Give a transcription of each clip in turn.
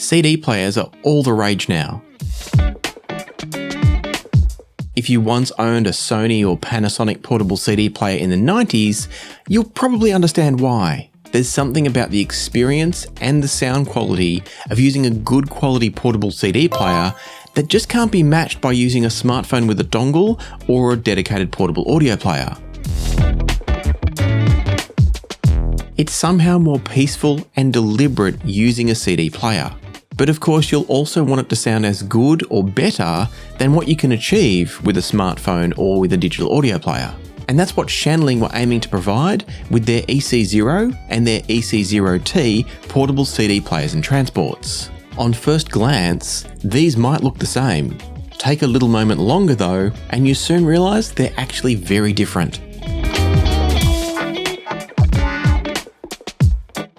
CD players are all the rage now. If you once owned a Sony or Panasonic portable CD player in the 90s, you'll probably understand why. There's something about the experience and the sound quality of using a good quality portable CD player that just can't be matched by using a smartphone with a dongle or a dedicated portable audio player. It's somehow more peaceful and deliberate using a CD player. But of course, you'll also want it to sound as good or better than what you can achieve with a smartphone or with a digital audio player. And that's what Shanling were aiming to provide with their EC Zero and their EC Zero T portable CD players and transports. On first glance, these might look the same. Take a little moment longer though, and you soon realize they're actually very different.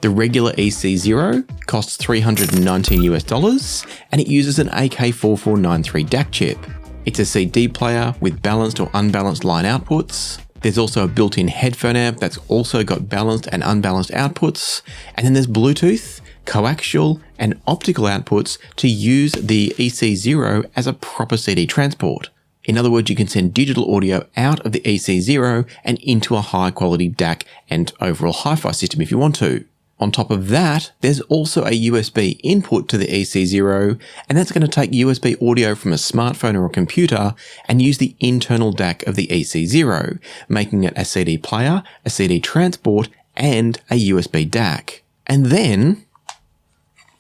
The regular EC Zero costs $319 and it uses an AK4493 DAC chip. It's a CD player with balanced or unbalanced line outputs. There's also a built-in headphone amp that's also got balanced and unbalanced outputs. And then there's Bluetooth, coaxial and optical outputs to use the EC Zero as a proper CD transport. In other words, you can send digital audio out of the EC Zero and into a high quality DAC and overall hi-fi system if you want to. On top of that, there's also a USB input to the EC Zero, and that's going to take USB audio from a smartphone or a computer and use the internal DAC of the EC Zero, making it a CD player, a CD transport, and a USB DAC. And then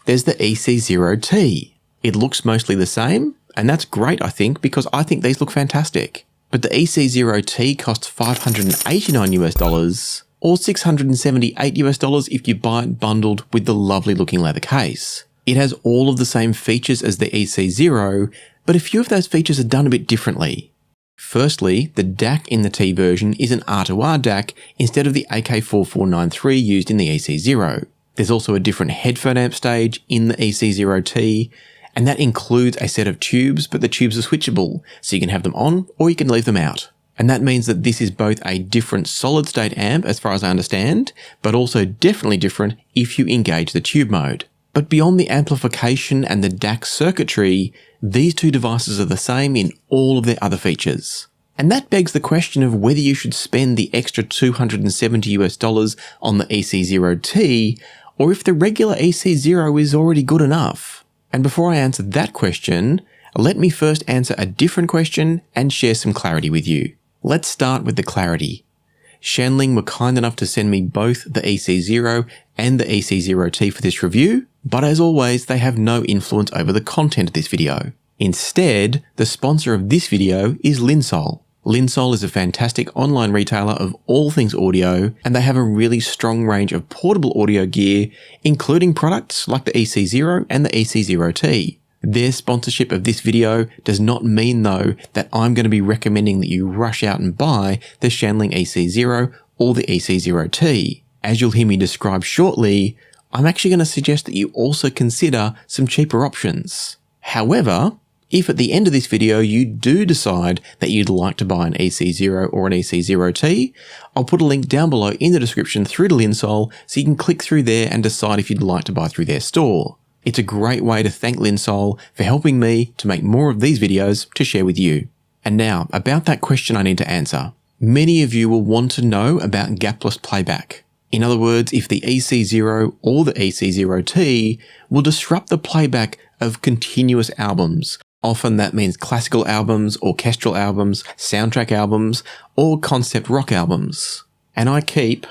there's the EC Zero T. It looks mostly the same, and that's great, I think, because I think these look fantastic. But the EC Zero T costs $589 or $678 if you buy it bundled with the lovely looking leather case. It has all of the same features as the EC Zero, but a few of those features are done a bit differently. Firstly, the DAC in the T version is an R2R DAC instead of the AK4493 used in the EC Zero. There's also a different headphone amp stage in the EC Zero T, and that includes a set of tubes, but the tubes are switchable, so you can have them on or you can leave them out. And that means that this is both a different solid-state amp as far as I understand, but also definitely different if you engage the tube mode. But beyond the amplification and the DAC circuitry, these two devices are the same in all of their other features. And that begs the question of whether you should spend the extra $270 on the EC Zero T, or if the regular EC Zero is already good enough. And before I answer that question, let me first answer a different question and share some clarity with you. Let's start with the clarity. Shanling were kind enough to send me both the EC Zero and the EC Zero T for this review, but as always, they have no influence over the content of this video. Instead, the sponsor of this video is Linsol. Linsol is a fantastic online retailer of all things audio, and they have a really strong range of portable audio gear, including products like the EC Zero and the EC Zero T. Their sponsorship of this video does not mean though that I'm going to be recommending that you rush out and buy the Shanling EC Zero or the EC Zero T. As you'll hear me describe shortly, I'm actually going to suggest that you also consider some cheaper options. However, if at the end of this video you do decide that you'd like to buy an EC Zero or an EC Zero T, I'll put a link down below in the description through to Linsol so you can click through there and decide if you'd like to buy through their store. It's a great way to thank Linsol for helping me to make more of these videos to share with you. And now, about that question I need to answer. Many of you will want to know about gapless playback. In other words, if the EC Zero or the EC Zero T will disrupt the playback of continuous albums. Often that means classical albums, orchestral albums, soundtrack albums, or concept rock albums. And I keep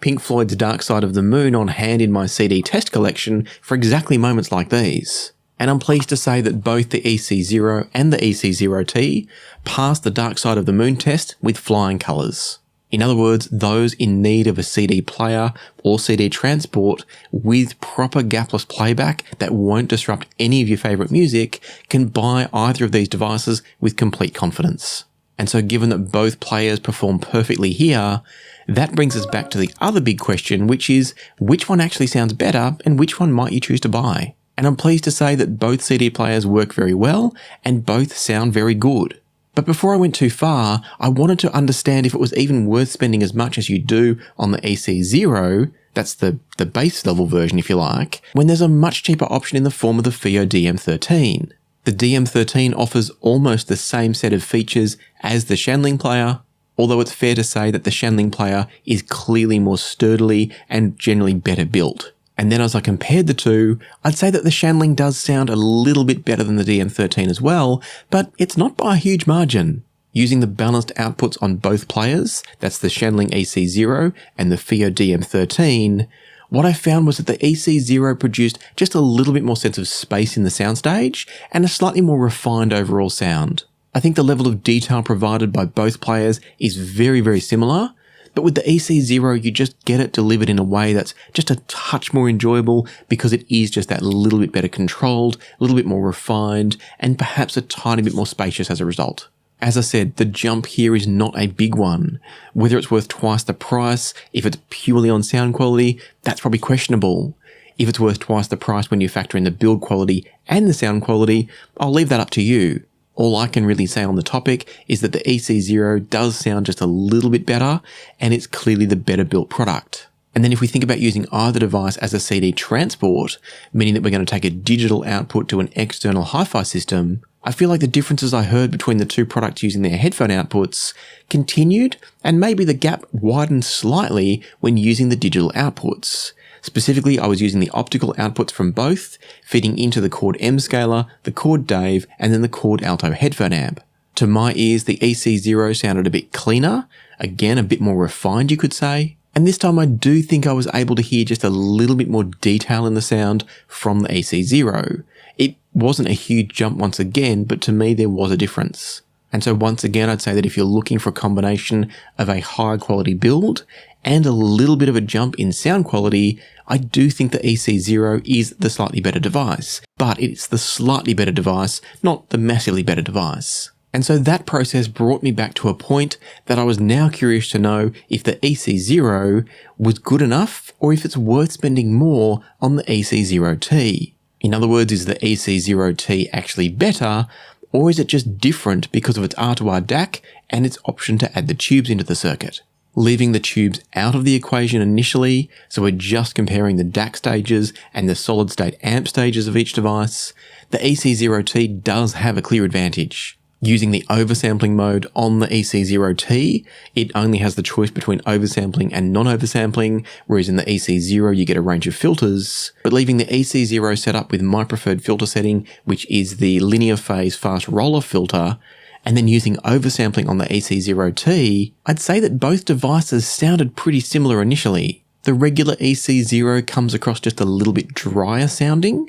Pink Floyd's Dark Side of the Moon on hand in my CD test collection for exactly moments like these. And I'm pleased to say that both the EC Zero and the EC Zero T passed the Dark Side of the Moon test with flying colours. In other words, those in need of a CD player or CD transport with proper gapless playback that won't disrupt any of your favourite music can buy either of these devices with complete confidence. And so given that both players perform perfectly here, that brings us back to the other big question, which is which one actually sounds better and which one might you choose to buy? And I'm pleased to say that both CD players work very well and both sound very good. But before I went too far, I wanted to understand if it was even worth spending as much as you do on the EC Zero That's the base level version if you like, when there's a much cheaper option in the form of the FiiO DM13. The DM13 offers almost the same set of features as the Shanling player, although it's fair to say that the Shanling player is clearly more sturdily and generally better built. And then as I compared the two, I'd say that the Shanling does sound a little bit better than the DM13 as well, but it's not by a huge margin. Using the balanced outputs on both players, that's the Shanling EC Zero and the FiiO DM13, what I found was that the EC Zero produced just a little bit more sense of space in the soundstage and a slightly more refined overall sound. I think the level of detail provided by both players is very, very similar, but with the EC Zero, you just get it delivered in a way that's just a touch more enjoyable because it is just that little bit better controlled, a little bit more refined, and perhaps a tiny bit more spacious as a result. As I said, the jump here is not a big one. Whether it's worth twice the price, if it's purely on sound quality, that's probably questionable. If it's worth twice the price when you factor in the build quality and the sound quality, I'll leave that up to you. All I can really say on the topic is that the EC Zero does sound just a little bit better, and it's clearly the better built product. And then if we think about using either device as a CD transport, meaning that we're going to take a digital output to an external hi-fi system, I feel like the differences I heard between the two products using their headphone outputs continued, and maybe the gap widened slightly when using the digital outputs. Specifically, I was using the optical outputs from both, feeding into the Chord M scaler, the Chord Dave, and then the Chord Alto headphone amp. To my ears, the EC Zero sounded a bit cleaner, again a bit more refined you could say, and this time I do think I was able to hear just a little bit more detail in the sound from the EC Zero. It wasn't a huge jump once again, but to me there was a difference. And so once again, I'd say that if you're looking for a combination of a high quality build and a little bit of a jump in sound quality, I do think the EC Zero is the slightly better device, but it's the slightly better device, not the massively better device. And so that process brought me back to a point that I was now curious to know if the EC Zero was good enough or if it's worth spending more on the EC Zero T. In other words, is the EC Zero T actually better, or is it just different because of its R2R DAC and its option to add the tubes into the circuit? Leaving the tubes out of the equation initially, so we're just comparing the DAC stages and the solid state amp stages of each device, the EC Zero T does have a clear advantage. Using the oversampling mode on the EC Zero T, it only has the choice between oversampling and non-oversampling, whereas in the EC Zero you get a range of filters. But leaving the EC Zero set up with my preferred filter setting, which is the linear phase fast roller filter, and then using oversampling on the EC Zero T, I'd say that both devices sounded pretty similar initially. The regular EC Zero comes across just a little bit drier sounding,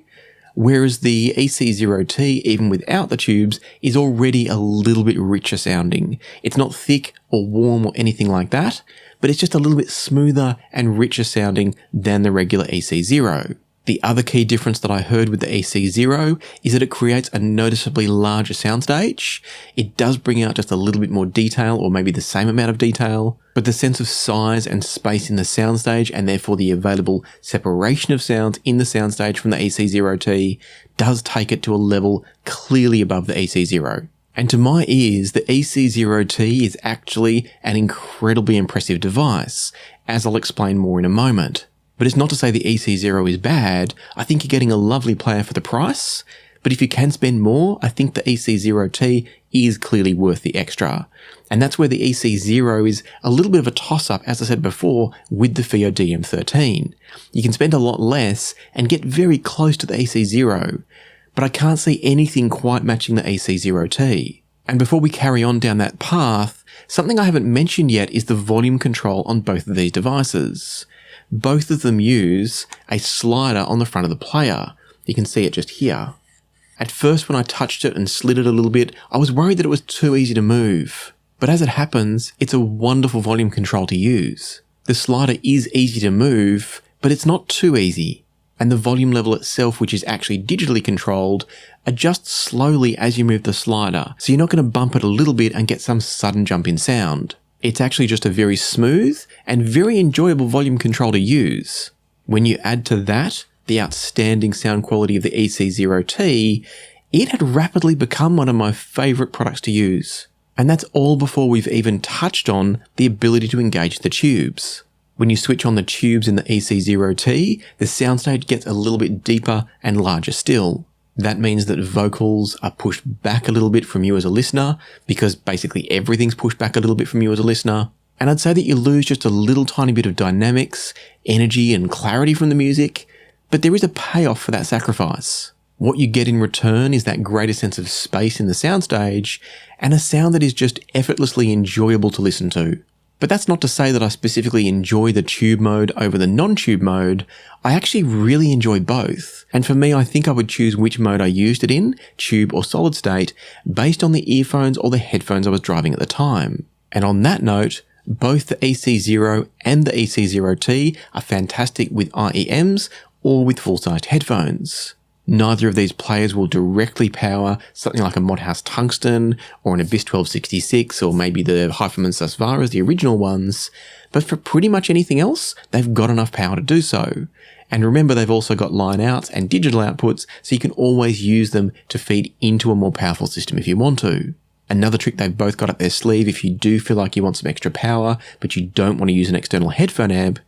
whereas the EC Zero T, even without the tubes, is already a little bit richer sounding. It's not thick or warm or anything like that, but it's just a little bit smoother and richer sounding than the regular EC Zero. The other key difference that I heard with the EC Zero is that it creates a noticeably larger soundstage. It does bring out just a little bit more detail, or maybe the same amount of detail, but the sense of size and space in the soundstage, and therefore the available separation of sounds in the soundstage from the EC Zero T, does take it to a level clearly above the EC Zero. And to my ears, the EC Zero T is actually an incredibly impressive device, as I'll explain more in a moment. But it's not to say the EC Zero is bad. I think you're getting a lovely player for the price, but if you can spend more, I think the EC Zero T is clearly worth the extra. And that's where the EC Zero is a little bit of a toss-up, as I said before, with the FiiO DM13. You can spend a lot less and get very close to the EC Zero, but I can't see anything quite matching the EC Zero T. And before we carry on down that path, something I haven't mentioned yet is the volume control on both of these devices. Both of them use a slider on the front of the player. You can see it just here. At first, when I touched it and slid it a little bit, I was worried that it was too easy to move. But as it happens, it's a wonderful volume control to use. The slider is easy to move, but it's not too easy. And the volume level itself, which is actually digitally controlled, adjusts slowly as you move the slider. So you're not going to bump it a little bit and get some sudden jump in sound. It's actually just a very smooth and very enjoyable volume control to use. When you add to that the outstanding sound quality of the EC Zero T, it had rapidly become one of my favourite products to use. And that's all before we've even touched on the ability to engage the tubes. When you switch on the tubes in the EC Zero T, the soundstage gets a little bit deeper and larger still. That means that vocals are pushed back a little bit from you as a listener, because basically everything's pushed back a little bit from you as a listener. And I'd say that you lose just a little tiny bit of dynamics, energy and clarity from the music, but there is a payoff for that sacrifice. What you get in return is that greater sense of space in the soundstage and a sound that is just effortlessly enjoyable to listen to. But that's not to say that I specifically enjoy the tube mode over the non-tube mode. I actually really enjoy both. And for me, I think I would choose which mode I used it in, tube or solid state, based on the earphones or the headphones I was driving at the time. And on that note, both the EC0 and the EC Zero T are fantastic with IEMs or with full-sized headphones. Neither of these players will directly power something like a Modhouse Tungsten or an Abyss 1266 or maybe the Hyphaman Sasvaras, the original ones, but for pretty much anything else, they've got enough power to do so. And remember, they've also got line outs and digital outputs, so you can always use them to feed into a more powerful system if you want to. Another trick they've both got up their sleeve if you do feel like you want some extra power, but you don't want to use an external headphone amp,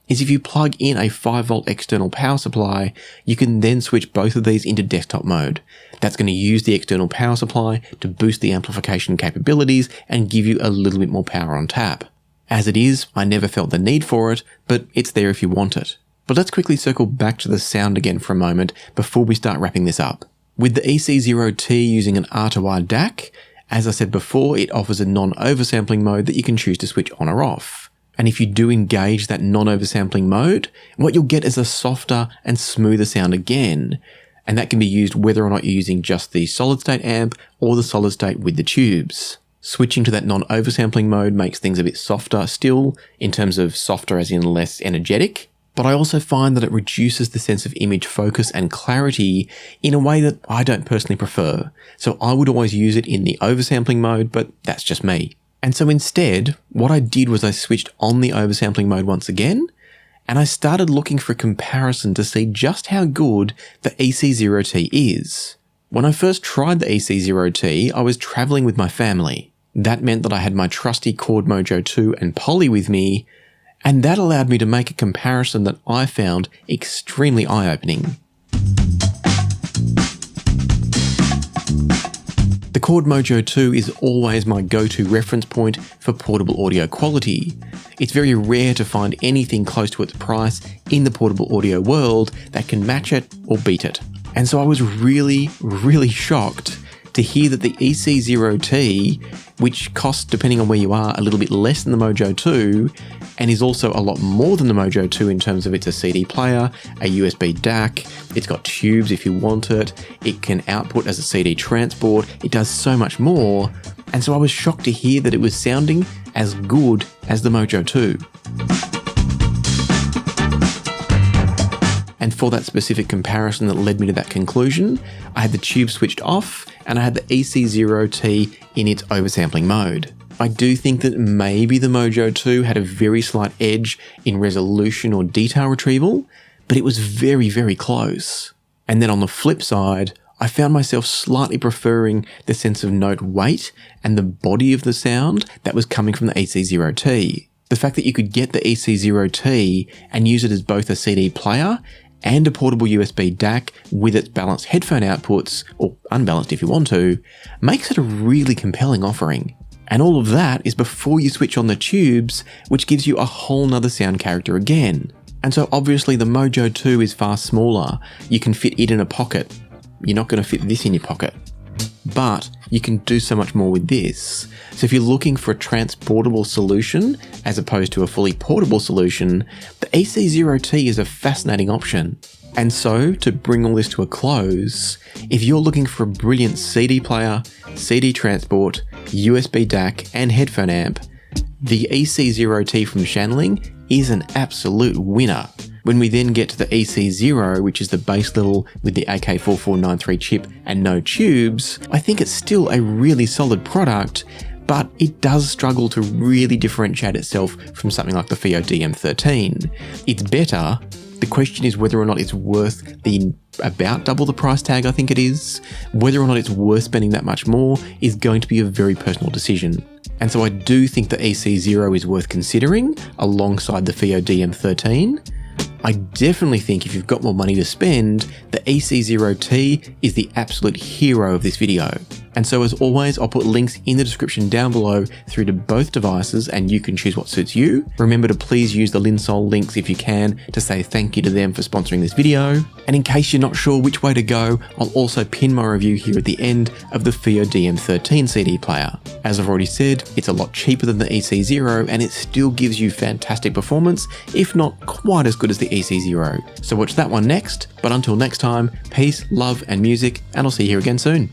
is if you plug in a 5V external power supply, you can then switch both of these into desktop mode. That's going to use the external power supply to boost the amplification capabilities and give you a little bit more power on tap. As it is, I never felt the need for it, but it's there if you want it. But let's quickly circle back to the sound again for a moment before we start wrapping this up. With the EC Zero T using an R2R DAC, as I said before, it offers a non-oversampling mode that you can choose to switch on or off. And if you do engage that non-oversampling mode, what you'll get is a softer and smoother sound again. And that can be used whether or not you're using just the solid state amp or the solid state with the tubes. Switching to that non-oversampling mode makes things a bit softer still, in terms of softer as in less energetic. But I also find that it reduces the sense of image focus and clarity in a way that I don't personally prefer. So I would always use it in the oversampling mode, but that's just me. And so instead, what I did was I switched on the oversampling mode once again, and I started looking for a comparison to see just how good the EC Zero T is. When I first tried the EC Zero T, I was traveling with my family. That meant that I had my trusty Chord Mojo 2 and Poly with me, and that allowed me to make a comparison that I found extremely eye-opening. The Chord Mojo 2 is always my go-to reference point for portable audio quality. It's very rare to find anything close to its price in the portable audio world that can match it or beat it. And so I was really shocked to hear that the EC Zero T, which costs, depending on where you are, a little bit less than the Mojo 2, and is also a lot more than the Mojo 2 in terms of it's a CD player, a USB DAC, it's got tubes if you want it, it can output as a CD transport, it does so much more, and so I was shocked to hear that it was sounding as good as the Mojo 2. And for that specific comparison that led me to that conclusion, I had the tube switched off and I had the EC Zero T in its oversampling mode. I do think that maybe the Mojo 2 had a very slight edge in resolution or detail retrieval, but it was very close. And then on the flip side, I found myself slightly preferring the sense of note weight and the body of the sound that was coming from the EC Zero T. The fact that you could get the EC Zero T and use it as both a CD player and a portable USB DAC with its balanced headphone outputs, or unbalanced if you want to, makes it a really compelling offering. And all of that is before you switch on the tubes, which gives you a whole nother sound character again. And so obviously the Mojo 2 is far smaller. You can fit it in a pocket. You're not going to fit this in your pocket. But you can do so much more with this. So if you're looking for a transportable solution as opposed to a fully portable solution, the EC Zero T is a fascinating option. And so, to bring all this to a close, if you're looking for a brilliant CD player, CD transport, USB DAC and headphone amp, the EC Zero T from Shanling is an absolute winner. When we then get to the EC0, which is the base level with the AK4493 chip and no tubes, I think it's still a really solid product, but it does struggle to really differentiate itself from something like the FiiO DM13. It's better. The question is whether or not it's worth the about double the price tag, I think it is. Whether or not it's worth spending that much more is going to be a very personal decision. And so I do think the EC Zero is worth considering alongside the FiiO DM13. I definitely think if you've got more money to spend, the EC Zero T is the absolute hero of this video. And so as always, I'll put links in the description down below through to both devices and you can choose what suits you. Remember to please use the Linsol links if you can to say thank you to them for sponsoring this video. And in case you're not sure which way to go, I'll also pin my review here at the end of the FiiO DM13 CD player. As I've already said, it's a lot cheaper than the EC Zero and it still gives you fantastic performance, if not quite as good as the EC Zero. So watch that one next, but until next time, peace, love and music, and I'll see you here again soon.